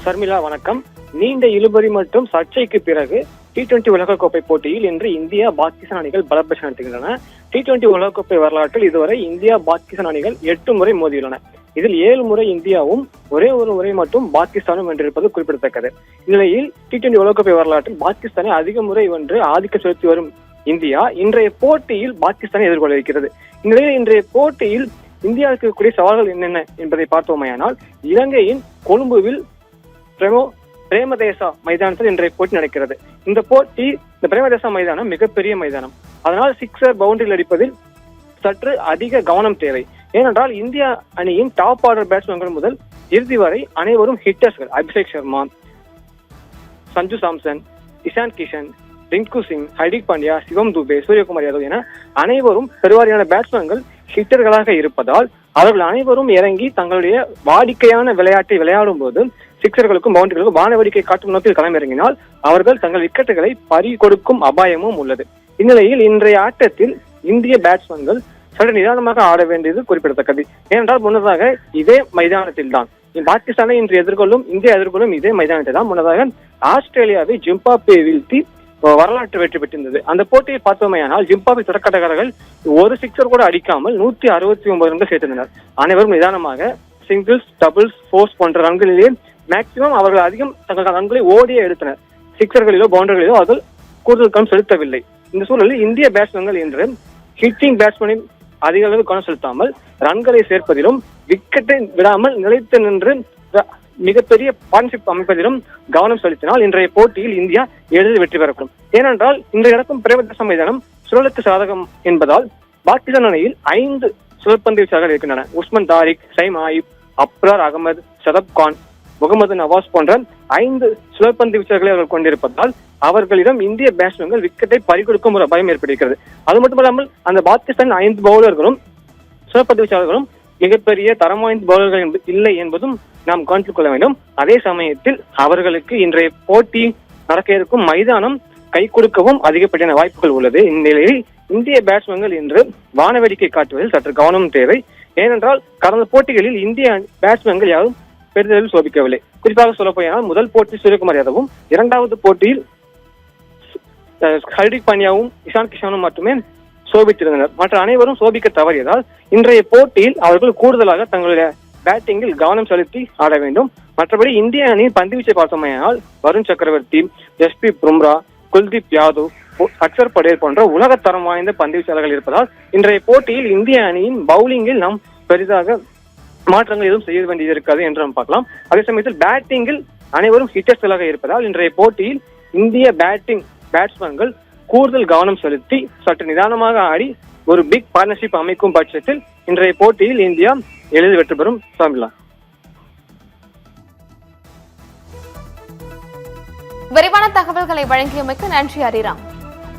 சர்மிளா வணக்கம். நீண்ட இழுபறி மற்றும் சர்ச்சைக்கு பிறகு T20 உலகக்கோப்பை போட்டியில் இன்று இந்தியா பாகிஸ்தான் அணிகள் பலப்பரிசு நடத்துகின்றன. T20 உலகக்கோப்பை வரலாற்றில் இதுவரை இந்தியா பாகிஸ்தான் அணிகள் 8 முறை மோதியுள்ளன. இதில் 7 முறை இந்தியாவும் ஒரே ஒரு முறை மட்டும் பாகிஸ்தானும் வென்றிருப்பது குறிப்பிடத்தக்கது. இந்நிலையில் T20 உலகக்கோப்பை வரலாற்றில் பாகிஸ்தானை அதிக முறை வென்று ஆதிக்கம் செலுத்தி வரும் இந்தியா இன்றைய போட்டியில் பாகிஸ்தானை எதிர்கொள்ள இருக்கிறது. இந்நிலையில் இன்றைய போட்டியில் இந்தியாவுக்கு இருக்கக்கூடிய சவால்கள் என்னென்ன என்பதை பார்த்தோமேயானால், இலங்கையின் கொழும்புவில் பிரேமதேசா மைதானத்தில் இன்றைய போட்டி நடக்கிறது. இந்த பிரேமதேசா மைதானம் மிகப்பெரிய மைதானம். அதனால் சிக்ஸர் பவுண்டரியில் அடிப்பதில் சற்று அதிக கவனம் தேவை. ஏனென்றால் இந்தியா அணியின் டாப் ஆர்டர் பேட்ஸ்மேன்கள் முதல் இறுதி வரை அனைவரும் ஹிட்டர்ஸ்கள். அபிஷேக் சர்மா, சஞ்சு சாம்சன், இஷான் கிஷன், ரிங்கு சிங், ஹர்திக் பாண்டியா, சிவம் துபே, சூரியகுமார் யாதவ் என அனைவரும் பெருவாரியான பேட்ஸ்மேன்கள் ஹிட்டர்களாக இருப்பதால் அவர்கள் அனைவரும் இறங்கி தங்களுடைய வாடிக்கையான விளையாட்டை விளையாடும் போது சிக்ஸர்களுக்கும் பவுண்டரிகளுக்கும் வானவேடிக்கை காட்டும் நோக்கில் களமிறங்கினால் அவர்கள் தங்கள் விக்கெட்டுகளை பறி கொடுக்கும் அபாயமும் உள்ளது. இந்நிலையில் இன்றைய ஆட்டத்தில் இந்திய பேட்ஸ்மேன்கள் சற்று நிதானமாக ஆட வேண்டியது குறிப்பிடத்தக்கது. ஏனென்றால் முன்னதாக இதே மைதானத்தில் தான் பாகிஸ்தானை இன்று இந்தியா எதிர்கொள்ளும் இதே மைதானத்தில் தான் முன்னதாக ஆஸ்திரேலியாவை ஜிம்பாப்வே வீழ்த்தி வரலாற்று வெற்றி பெற்றிருந்தது. அந்த போட்டியை பார்த்தோமேயானால் ஜிம்பாப்வே தொடக்கக்காரர்கள் ஒரு சிக்ஸர் கூட அடிக்காமல் 169 ரன்கள் சேர்த்திருந்தனர். அனைவரும் நிதானமாக சிங்கிள்ஸ், டபுள்ஸ், ஃபோர்ஸ் போன்ற ரன்களிலேயே மேக்சிமம் அவர்கள் அதிகம் தங்கள் ரன்களை ஓடியே எடுத்தனர். சிக்ஸர்களிலோ பவுண்டரிகளிலோ அவர்கள் கூடுதல் கவனம் செலுத்தவில்லை. இந்த சூழலில் இந்திய பேட்ஸ்மேன்கள் என்று ஹிட்டிங் பேட்ஸ்மேனில் அதிக அளவு கவனம் செலுத்தாமல் ரன்களை சேர்ப்பதிலும் விக்கெட்டை விடாமல் நிலைத்து நின்று மிகப்பெரிய பார்ட்னர்ஷிப் அமைப்பதிலும் கவனம் செலுத்தினால் இன்றைய போட்டியில் இந்தியா எளிதில் வெற்றி பெறக்கூடும். ஏனென்றால் இன்றைய நடக்கும் பிரேமதேசா மைதானம் சுழலுக்கு சாதகம் என்பதால் பாகிஸ்தான் அணியில் 5 சுழற்பந்து வீச்சாளர்கள் இருக்கின்றன. உஸ்மான் தாரிக், சைம் ஆயிப், அப்ரார் அகமது, ஷதப் கான், முகமது நவாஸ் போன்ற 5 சுழற்பந்து வீச்சாளர்களை அவர்கள் கொண்டிருப்பதால் அவர்களிடம் இந்திய பேட்ஸ்மேன்கள் விக்கெட்டை பறிகொடுக்கும் ஒரு பயம் ஏற்படுகிறது. அது மட்டுமல்லாமல் அந்த பாகிஸ்தான் 5 பவுலர்களும் சுழற்பந்து வீச்சாளர்களும் மிகப்பெரிய தரம் வாய்ந்த பவுலர்கள் இல்லை என்பதும் நாம் கவனித்துக் கொள்ள வேண்டும். அதே சமயத்தில் அவர்களுக்கு இன்றைய போட்டி நடக்க இருக்கும் மைதானம் கை கொடுக்கவும் அதிகப்படியான வாய்ப்புகள் உள்ளது. இந்நிலையில் இந்திய பேட்ஸ்மேன்கள் இன்று வானவேடிக்கை காட்டுவதில் சற்று கவனம் தேவை. ஏனென்றால் கடந்த போட்டிகளில் இந்திய பேட்ஸ்மேன்கள் யாரும் பெரிதளவில் சோபிக்கவில்லை. குறிப்பாக சொல்ல போனால் முதல் போட்டி சூரியகுமார் யாதவும், 2வது போட்டியில் ஹர்திக் பாண்டியாவும் இஷான் கிஷனும் மட்டுமே சோபித்திருந்தனர். மற்ற அனைவரும் சோபிக்க தவறியதால் இன்றைய போட்டியில் அவர்கள் கூடுதலாக தங்களுடைய பேட்டிங்கில் கவனம் செலுத்தி ஆட வேண்டும். மற்றபடி இந்திய அணியின் பந்துவீச்சை பார்த்தோமேயானால் வருண் சக்கரவர்த்தி, ஜஸ்பிரீத் பும்ரா, குல்தீப் யாதவ், அக்சர் படேல் போன்ற உலகத்தரம் வாய்ந்த பந்துவீச்சாளர்கள் இருப்பதால் இன்றைய போட்டியில் இந்திய அணியின் பவுலிங்கில் நாம் பெரிதாக மாற்றங்கள் எதுவும் செய்ய வேண்டியது இருக்காது என்று நாம் பார்க்கலாம். அதே சமயத்தில் பேட்டிங்கில் அனைவரும் ஹிட்டர்ஸ்களாக இருப்பதால் இன்றைய போட்டியில் இந்திய பேட்ஸ்மேன்கள் கூடுதல் கவனம் செலுத்தி சற்று நிதானமாக ஆடி ஒரு பிக் பார்ட்னர்ஷிப் அமைக்கும் பட்சத்தில் இன்றைய போட்டியில் இந்தியா எளிதில் வெற்றி பெறும். சாமிலா, விரிவான தகவல்களை வழங்கியமைக்கு நன்றி ஹரிராம்.